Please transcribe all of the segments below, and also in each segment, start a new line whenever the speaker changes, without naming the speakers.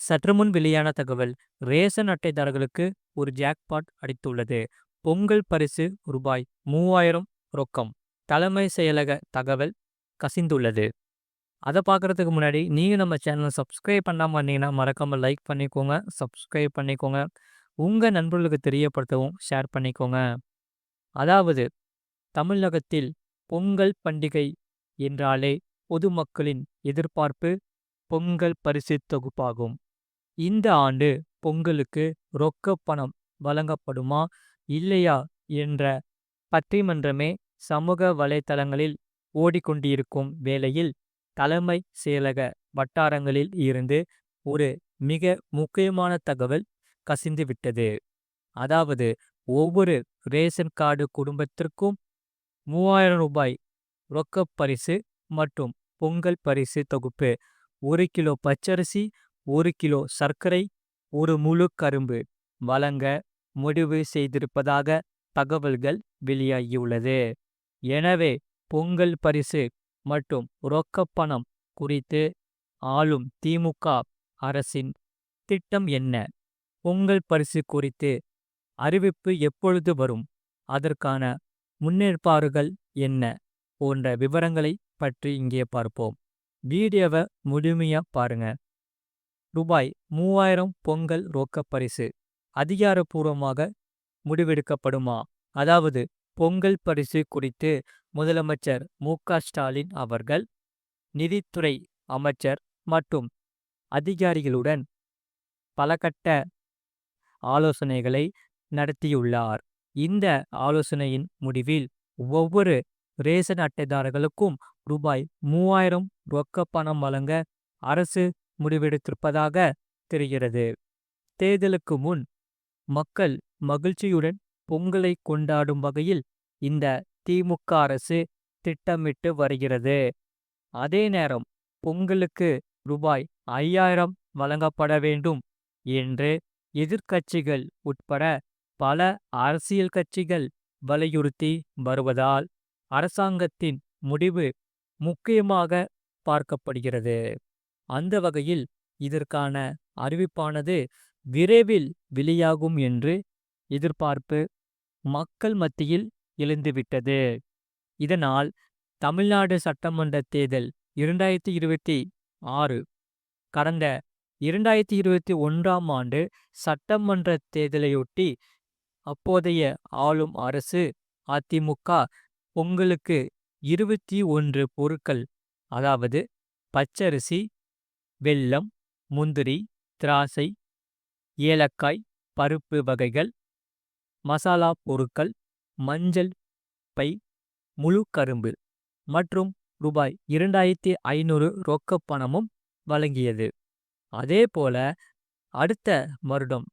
சற்றுமுன் வெளியான தகவல். ரேஷன் அட்டைதாரர்களுக்கு ஒரு ஜாக்பாட் அடித்துள்ளது. பொங்கல் பரிசு ரூபாய் 3000 ரொக்கம். தலைமை செயலக தகவல் கசிந்துள்ளது. அதை பார்க்கறதுக்கு முன்னாடி நீங்க நம்ம சேனலை சப்ஸ்கிரைப் பண்ணாம இருந்தீங்கன்னா மறக்காம லைக் பண்ணிக்கோங்க, சப்ஸ்கிரைப் பண்ணிக்கோங்க. உங்க நண்பர்களுக்கு தெரியப்படுத்தவும் ஷேர் பண்ணிக்கோங்க. அதாவது தமிழகத்தில் பொங்கல் பண்டிகை என்றாலே பொதுமக்களின் எதிர்பார்ப்பு பொங்கல் பரிசு தொகுப்பாகும். இந்த ஆண்டு பொங்கலுக்கு ரொக்க பணம் வழங்கப்படுமா இல்லையா என்ற பட்டிமன்றமே சமூக வலைத்தளங்களில் ஓடிக்கொண்டிருக்கும் வேளையில் தலைமை செயலக வட்டாரங்களில் இருந்து ஒரு மிக முக்கியமான தகவல் கசிந்துவிட்டது. அதாவது ஒவ்வொரு ரேஷன் கார்டு குடும்பத்திற்கும் 3000 ரூபாய் ரொக்க பரிசு மற்றும் பொங்கல் பரிசு தொகுப்பு, 1 கிலோ பச்சரிசி, 1 கிலோ சர்க்கரை, ஒரு முழு கரும்பு வழங்க முடிவு செய்திருப்பதாக தகவல்கள் வெளியாகியுள்ளது. எனவே பொங்கல் பரிசு மற்றும் ரொக்க பணம் குறித்து ஆளும் திமுக அரசின் திட்டம் என்ன? பொங்கல் பரிசு குறித்து அறிவிப்பு எப்பொழுது வரும்? அதற்கான முன்னேற்பாடுகள் என்ன போன்ற விவரங்களை பற்றி இங்கே பார்ப்போம். வீடியோவை முழுமையா பாருங்க. ரூபாய் 3000 பொங்கல் ரொக்க பரிசு அதிகாரப்பூர்வமாக முடிவெடுக்கப்படுமா? அதாவது பொங்கல் பரிசு குறித்து முதலமைச்சர் மு.க.ஸ்டாலின் அவர்கள் நிதித்துறை அமைச்சர் மற்றும் அதிகாரிகளுடன் பலகட்ட ஆலோசனைகளை நடத்தியுள்ளார். இந்த ஆலோசனையின் முடிவில் ஒவ்வொரு ரேஷன் அட்டைதாரர்களுக்கும் ரூபாய் 3000 ரொக்க பணம் வழங்க அரசு முடிவெடுத்திருப்பதாக தெரிகிறது. தேர்தலுக்கு முன் மக்கள் மகிழ்ச்சியுடன் பொங்கலை கொண்டாடும் வகையில் இந்த திமுக அரசு திட்டமிட்டு வருகிறது. அதே நேரம் பொங்கலுக்கு ரூபாய் 5000 வழங்கப்பட வேண்டும் என்று எதிர்க்கட்சிகள் உட்பட பல அரசியல் கட்சிகள் வலியுறுத்தி வருவதால் அரசாங்கத்தின் முடிவு முக்கியமாக பார்க்கப்படுகிறது. அந்த வகையில் இதற்கான அறிவிப்பானது விரைவில் வெளியாகும் என்று எதிர்பார்ப்பு மக்கள் மத்தியில் எழுந்துவிட்டது. இதனால் தமிழ்நாடு சட்டமன்ற தேர்தல் 2026 கடந்த 2021ஆம் ஆண்டு சட்டமன்ற தேர்தலையொட்டி அப்போதைய ஆளும் அரசு அதிமுக பொங்கலுக்கு 21 பொருட்கள், அதாவது பச்சரிசி, வெல்லம், முந்திரி, திராட்சை, ஏலக்காய், பருப்பு வகைகள், மசாலா பொருட்கள், மஞ்சள் பை, முழு கரும்பு மற்றும் ரூபாய் 2500 ரொக்க பணமும் வழங்கியது. அதேபோல அடுத்த வருடம்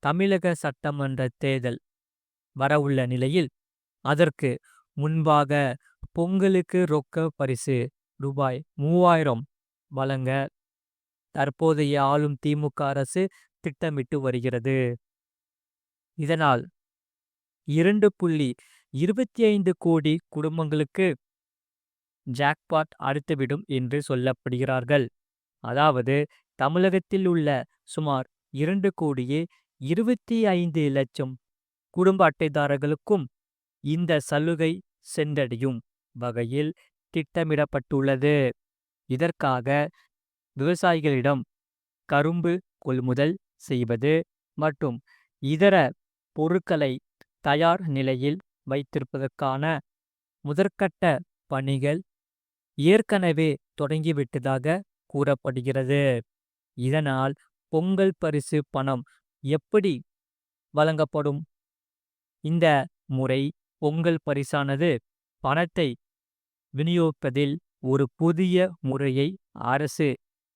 தமிழக சட்டமன்ற தேர்தல் வரவுள்ள நிலையில் அதற்கு முன்பாக பொங்கலுக்கு ரொக்க பரிசு ரூபாய் 3000 வழங்க தற்போதைய ஆளும் திமுக அரசு திட்டமிட்டு வருகிறது. இதனால் 2.25 கோடி குடும்பங்களுக்கு ஜாக்பாட் அடித்துவிடும் என்று சொல்லப்படுகிறார்கள். அதாவது தமிழகத்தில் உள்ள சுமார் 2,25,00,000 குடும்ப அட்டைதாரர்களுக்கும் இந்த சலுகை சென்றடையும் வகையில் திட்டமிடப்பட்டுள்ளது. இதற்காக விவசாயிகளிடம் கரும்பு கொள்முதல் செய்வது மற்றும் இதர பொருட்களை தயார் நிலையில் வைத்திருப்பதற்கான முதற்கட்ட பணிகள் ஏற்கனவே தொடங்கிவிட்டதாக கூறப்படுகிறது. இதனால் பொங்கல் பரிசு பணம் எப்படி வழங்கப்படும்? இந்த முறை பொங்கல் பரிசானது பணத்தை விநியோகிப்பதில் ஒரு புதிய முறையை அரசு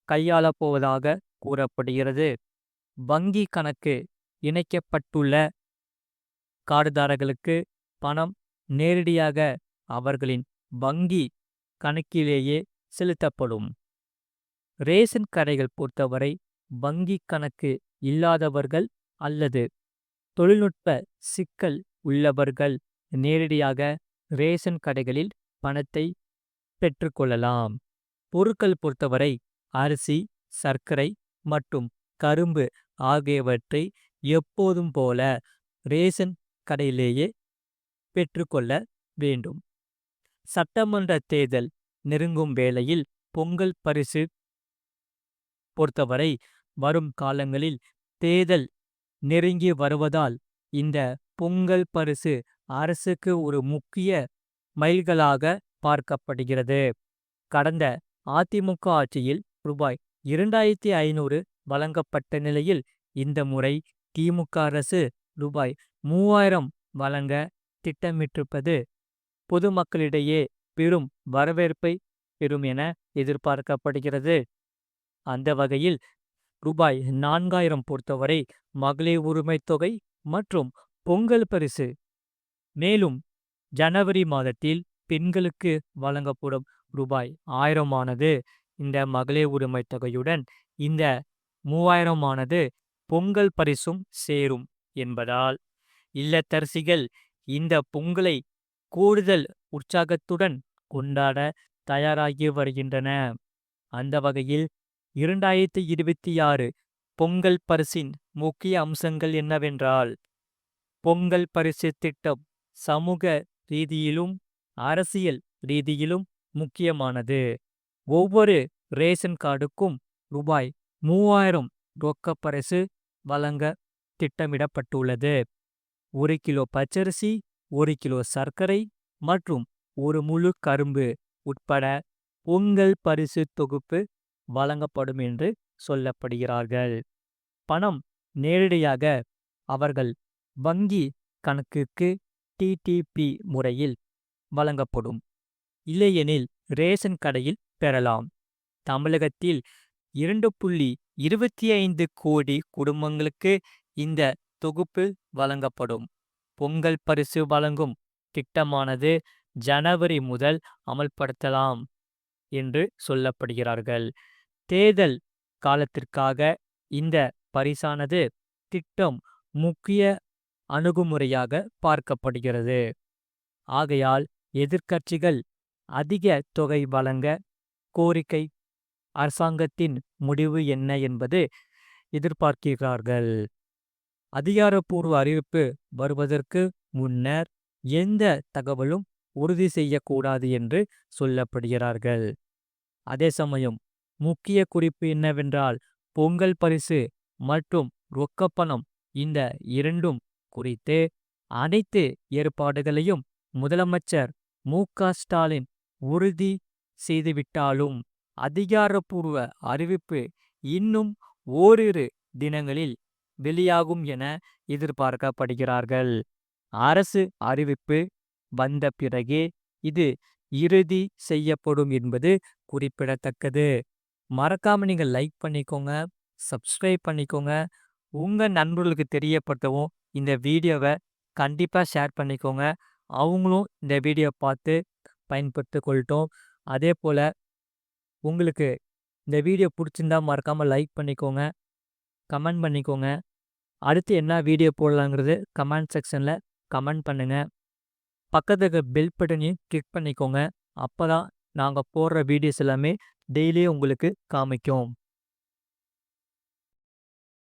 கையாளப் போவதாக கூறப்படுகிறது. வங்கி கணக்கு இணைக்கப்பட்டுள்ள கார்டுதாரர்களுக்கு பணம் நேரடியாக அவர்களின் வங்கி கணக்கிலேயே செலுத்தப்படும். ரேஷன் கடைகள் பொறுத்தவரை வங்கி கணக்கு இல்லாதவர்கள் அல்லது தொழில்நுட்ப சிக்கல் உள்ளவர்கள் நேரடியாக ரேஷன் கடைகளில் பணத்தை பெற்றுக்கொள்ளலாம். பொருட்கள் பொறுத்தவரை அரிசி, சர்க்கரை மற்றும் கரும்பு ஆகியவற்றை எப்போதும் போல ரேஷன் கடையிலேயே பெற்றுக்கொள்ள வேண்டும். சட்டமன்ற தேர்தல் நெருங்கும் வேளையில் பொங்கல் பரிசு பொறுத்தவரை வரும் காலங்களில் தேர்தல் நெருங்கி வருவதால் இந்த பொங்கல் பரிசு அரசுக்கு ஒரு முக்கிய மைல்கல்லாக பார்க்கப்படுகிறது. கடந்த அதிமுக ஆட்சியில் ரூபாய் 2500 வழங்கப்பட்ட நிலையில் இந்த முறை திமுக அரசு ரூபாய் 3000 வழங்க திட்டமிட்டிருப்பது பொதுமக்களிடையே பெரும் வரவேற்பை பெறும் என எதிர்பார்க்கப்படுகிறது. அந்த வகையில் ரூபாய் 4000 பொறுத்தவரை மகளிர் உரிமை தொகை மற்றும் பொங்கல் பரிசு. மேலும் ஜனவரி மாதத்தில் பெண்களுக்கு வழங்கப்படும் ரூபாய் 1000 ஆனது இந்த மகளிர் உரிமை தொகையுடன் இந்த 3000 ஆனது பொங்கல் பரிசும் சேரும் என்பதால் இல்லத்தரசிகள் இந்த பொங்கலை கூடுதல் உற்சாகத்துடன் கொண்டாட தயாராகி வருகின்றன. அந்த வகையில் 2026 பொங்கல் பரிசின் முக்கிய அம்சங்கள் என்னவென்றால், பொங்கல் பரிசு திட்டம் சமூக ரீதியிலும் அரசியல் ரீதியிலும் முக்கியமானது. ஒவ்வொரு ரேஷன் கார்டுக்கும் ரூபாய் 3000 ரொக்க பரிசு வழங்க திட்டமிடப்பட்டுள்ளது. 1 கிலோ பச்சரிசி, 1 கிலோ சர்க்கரை மற்றும் 1 முழு கரும்பு உட்பட பொங்கல் பரிசு தொகுப்பு வழங்கப்படும் என்று சொல்லப்படுகிறார்கள். பணம் நேரடியாக அவர்கள் வங்கி கணக்குக்கு டிடிபி முறையில் வழங்கப்படும். இல்லையெனில் ரேஷன் கடையில் பெறலாம். தமிழகத்தில் 2.25 கோடி குடும்பங்களுக்கு இந்த தொகுப்பு வழங்கப்படும். பொங்கல் பரிசு வழங்கும் திட்டமானது ஜனவரி முதல் அமல்படுத்தலாம் என்று சொல்லப்படுகிறார்கள். தேர்தல் காலத்திற்காக இந்த பரிசானது திட்டம் முக்கிய அணுகுமுறையாக பார்க்கப்படுகிறது. ஆகையால் எதிர்க்கட்சிகள் அதிக தொகை வழங்க கோரிக்கை அரசாங்கத்தின் முடிவு என்ன என்பது எதிர்பார்க்கிறார்கள். அதிகாரப்பூர்வ அறிவிப்பு வருவதற்கு முன்னர் எந்த தகவலும் உறுதி செய்யக்கூடாது என்று சொல்லப்படுகிறார்கள். அதே சமயம் முக்கிய குறிப்பு என்னவென்றால், பொங்கல் பரிசு மற்றும் ரொக்கப்பணம் இந்த இரண்டும் குறித்து அனைத்து ஏற்பாடுகளையும் முதலமைச்சர் மு.க. ஸ்டாலின் உறுதி செய்துவிட்டாலும் அதிகாரப்பூர்வ அறிவிப்பு இன்னும் ஓரிரு தினங்களில் வெளியாகும் என எதிர்பார்க்கப்படுகிறார்கள். அரசு அறிவிப்பு வந்த பிறகே இது இறுதி செய்யப்படும் என்பது குறிப்பிடத்தக்கது. மறக்காம நீங்க லைக் பண்ணிக்கோங்க, சப்ஸ்கிரைப் பண்ணிக்கோங்க. உங்க நண்பர்களுக்கு தெரியப்படுத்தவும் இந்த வீடியோவை கண்டிப்பா ஷேர் பண்ணிக்கோங்க. அவங்களும் இந்த வீடியோ பார்த்து பயன்படுத்திக் கொள்ளட்டும். அதே போல உங்களுக்கு இந்த வீடியோ பிடிச்சிருந்தா மறக்காம லைக் பண்ணிக்கோங்க, கமெண்ட் பண்ணிக்கோங்க. அடுத்து என்ன வீடியோ போடலாங்கிறது கமெண்ட் செக்ஷன்ல கமெண்ட் பண்ணுங்க. பக்கத்துல இருக்க பெல் பட்டனையும் கிளிக் பண்ணிக்கோங்க. அப்பதான் நாங்க போடுற வீடியோஸ் எல்லாமே டெய்லியும் உங்களுக்கு காமிக்கும்.